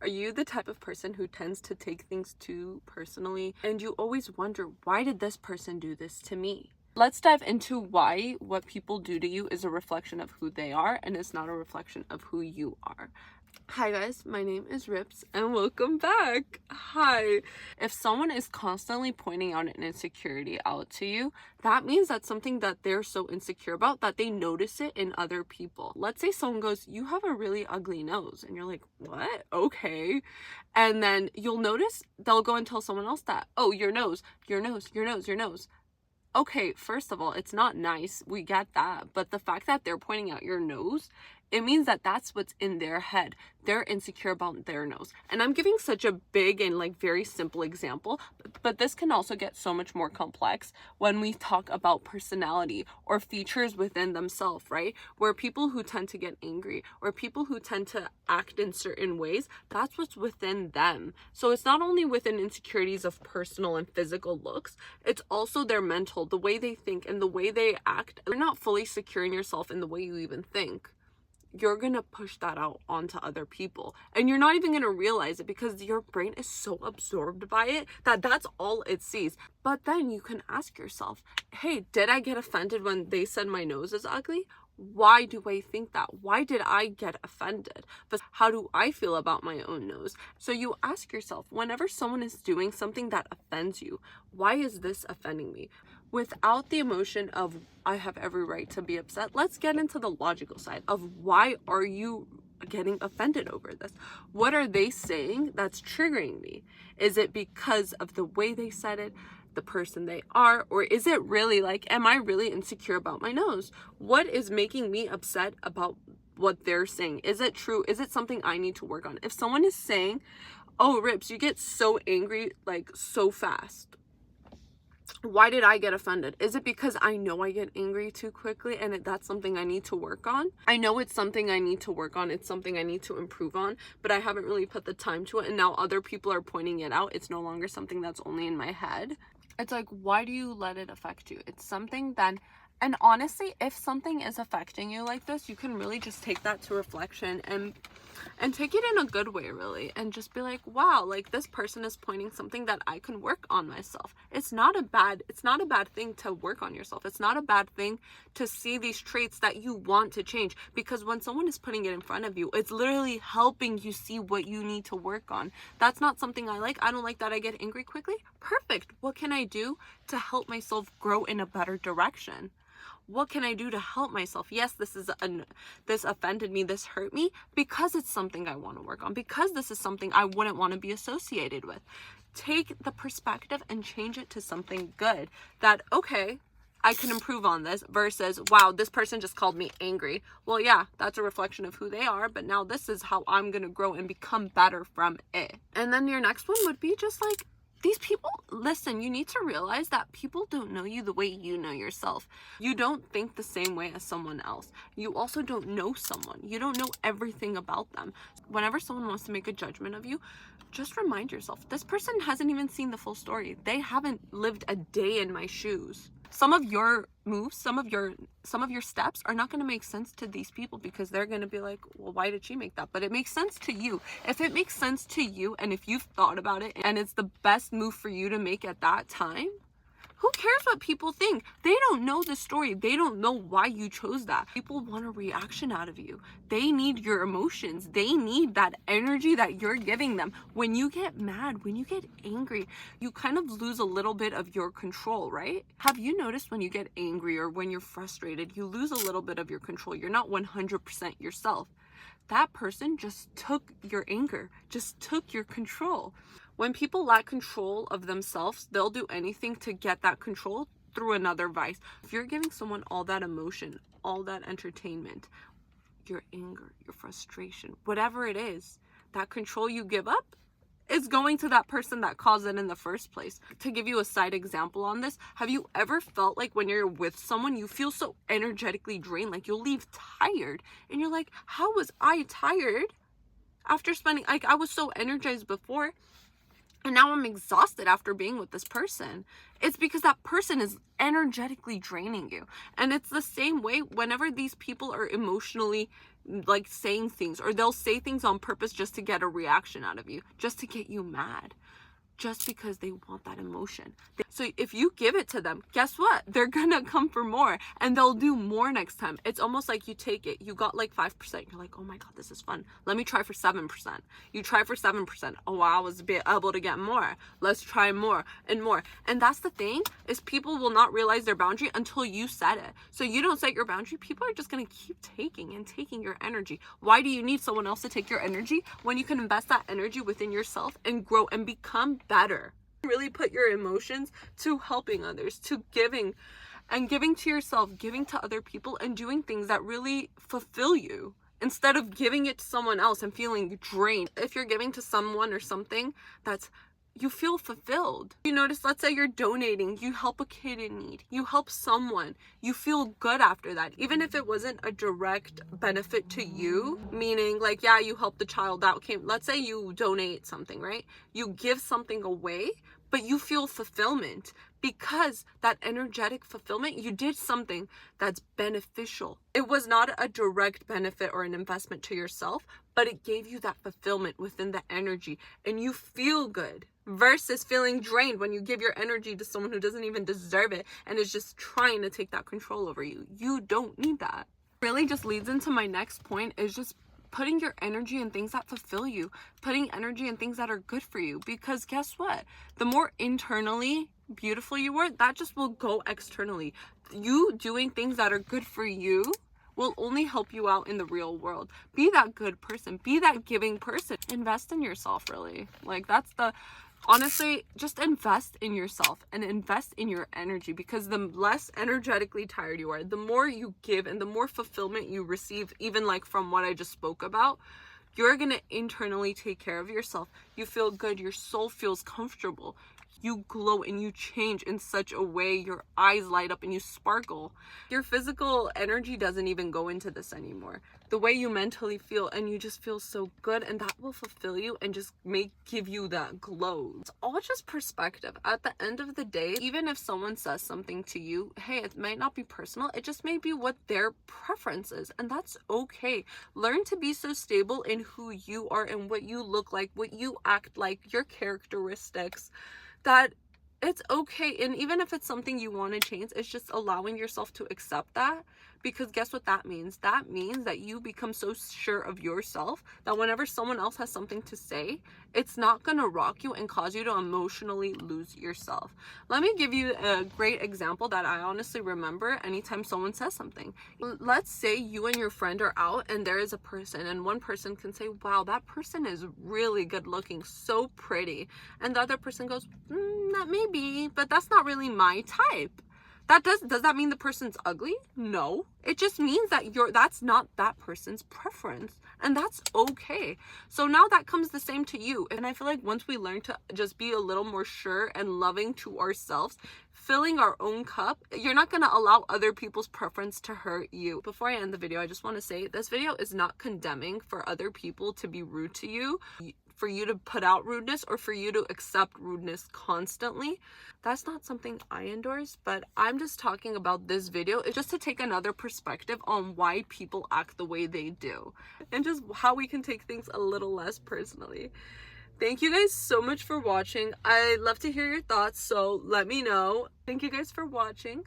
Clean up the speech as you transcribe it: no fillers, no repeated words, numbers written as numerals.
Are you the type of person who tends to take things too personally and you always wonder, why did this person do this to me? Let's dive into why what people do to you is a reflection of who they are and it's not a reflection of who you are. Hi guys, my name is Rips and welcome back. Hi. If someone is constantly pointing out an insecurity out to you, that means that's something that they're so insecure about that they notice it in other people. Let's say someone goes, "You have a really ugly nose," and you're like, "What? Okay." And then you'll notice they'll go and tell someone else that, "Oh, your nose, your nose, your nose, your nose." Okay, first of all, it's not nice. We get that. But the fact that they're pointing out your nose, it means that that's what's in their head. They're insecure about their nose. And I'm giving such a big and very simple example, but this can also get so much more complex when we talk about personality or features within themselves, right? Where people who tend to get angry or people who tend to act in certain ways, that's what's within them. So it's not only within insecurities of personal and physical looks, it's also their mental, the way they think and the way they act. You're not fully secure in yourself in the way you even think. You're gonna push that out onto other people and you're not even gonna realize it because your brain is so absorbed by it that that's all it sees. But then you can ask yourself, hey, did I get offended when they said my nose is ugly? Why do I think that? Why did I get offended? But how do I feel about my own nose? So you ask yourself, whenever someone is doing something that offends you, why is this offending me? Without the emotion of, I have every right to be upset, let's get into the logical side of why are you getting offended over this? What are they saying that's triggering me? Is it because of the way they said it, the person they are, or is it really am I really insecure about my nose? What is making me upset about what they're saying? Is it true? Is it something I need to work on? If someone is saying, "Oh, Rips, you get so angry so fast," why did I get offended? Is it because I know I get angry too quickly and that's something I need to work on? I know it's something I need to work on. It's something I need to improve on, but I haven't really put the time to it. And now other people are pointing it out. It's no longer something that's only in my head. It's why do you let it affect you? It's something that, and honestly, if something is affecting you like this, you can really just take that to reflection and take it in a good way, really, and just be like, wow, this person is pointing something that I can work on myself. It's not a bad thing to work on yourself. It's not a bad thing to see these traits that you want to change, because when someone is putting it in front of you, it's literally helping you see what you need to work on. That's not something I like. I don't like that I get angry quickly. Perfect. What can I do to help myself grow in a better direction? What can I do to help myself? Yes, this offended me, this hurt me, because it's something I want to work on, because this is something I wouldn't want to be associated with. Take the perspective and change it to something good that, okay, I can improve on this, versus, wow, this person just called me angry. Well, yeah, that's a reflection of who they are, but now this is how I'm going to grow and become better from it. And then your next one would be just these people, listen, you need to realize that people don't know you the way you know yourself. You don't think the same way as someone else. You also don't know someone. You don't know everything about them. Whenever someone wants to make a judgment of you, just remind yourself, this person hasn't even seen the full story. They haven't lived a day in my shoes. Some of your moves, some of your steps are not going to make sense to these people, because they're going to be like, well, why did she make that? But it makes sense to you. If it makes sense to you, and if you've thought about it and it's the best move for you to make at that time, who cares what people think? They don't know the story. They don't know why you chose that. People want a reaction out of you. They need your emotions. They need that energy that you're giving them. When you get mad, when you get angry, you kind of lose a little bit of your control, right? Have you noticed when you get angry or when you're frustrated, you lose a little bit of your control? You're not 100% yourself. That person just took your anger, just took your control. When people lack control of themselves, they'll do anything to get that control through another vice. If you're giving someone all that emotion, all that entertainment, your anger, your frustration, whatever it is, that control you give up is going to that person that caused it in the first place. To give you a side example on this, have you ever felt like when you're with someone, you feel so energetically drained, you'll leave tired, and you're like, how was I tired after spending, I was so energized before, and now I'm exhausted after being with this person? It's because that person is energetically draining you. And it's the same way whenever these people are emotionally like saying things, or they'll say things on purpose just to get a reaction out of you, just to get you mad, just because they want that emotion. So if you give it to them, guess what? They're gonna come for more, and they'll do more next time. It's almost like you take it, you got like 5%, you're like, oh my god, this is fun, let me try for 7%. You try for 7%. Oh wow, I was able to get more, let's try more and more. And that's the thing, is people will not realize their boundary until you set it. So you don't set your boundary, people are just gonna keep taking and taking your energy. Why do you need someone else to take your energy when you can invest that energy within yourself and grow and become better? Really put your emotions to helping others, to giving, and giving to yourself, giving to other people, and doing things that really fulfill you, instead of giving it to someone else and feeling drained. If you're giving to someone or something that's, you feel fulfilled. You notice, let's say you're donating, you help a kid in need, you help someone, you feel good after that, even if it wasn't a direct benefit to you, meaning like, yeah, you helped the child out, came, let's say you donate something, right? You give something away, but you feel fulfillment, because that energetic fulfillment, you did something that's beneficial. It was not a direct benefit or an investment to yourself, but it gave you that fulfillment within the energy, and you feel good, versus feeling drained when you give your energy to someone who doesn't even deserve it and is just trying to take that control over you. You don't need that. Really just leads into my next point, is just putting your energy in things that fulfill you, putting energy in things that are good for you. Because guess what? The more internally beautiful you are, that just will go externally. You doing things that are good for you will only help you out in the real world. Be that good person, be that giving person. Invest in yourself, really. Like, that's the, honestly, just invest in yourself and invest in your energy, because the less energetically tired you are, the more you give and the more fulfillment you receive, even like from what I just spoke about, you're gonna internally take care of yourself. You feel good, your soul feels comfortable, you glow and you change in such a way, your eyes light up and you sparkle. Your physical energy doesn't even go into this anymore. The way you mentally feel, and you just feel so good, and that will fulfill you and just give you that glow. It's all just perspective. At the end of the day, even if someone says something to you, hey, it might not be personal, it just may be what their preference is, and that's okay. Learn to be so stable in who you are and what you look like, what you act like, your characteristics, that it's okay. And even if it's something you want to change, it's just allowing yourself to accept that. Because guess what that means? That means that you become so sure of yourself that whenever someone else has something to say, it's not gonna rock you and cause you to emotionally lose yourself. Let me give you a great example that I honestly remember anytime someone says something. Let's say you and your friend are out and there is a person, and one person can say, wow, that person is really good looking, so pretty. And the other person goes, that may be, but that's not really my type. Does that mean the person's ugly? No. It just means that that's not that person's preference, and that's okay. So now that comes the same to you. And I feel like once we learn to just be a little more sure and loving to ourselves, filling our own cup, you're not going to allow other people's preference to hurt you. Before I end the video, I just want to say this video is not condemning for other people to be rude to you, for you to put out rudeness, or for you to accept rudeness constantly. That's not something I endorse, but I'm just talking about this video. It's just to take another perspective on why people act the way they do, and just how we can take things a little less personally. Thank you guys so much for watching. I love to hear your thoughts, so let me know. Thank you guys for watching.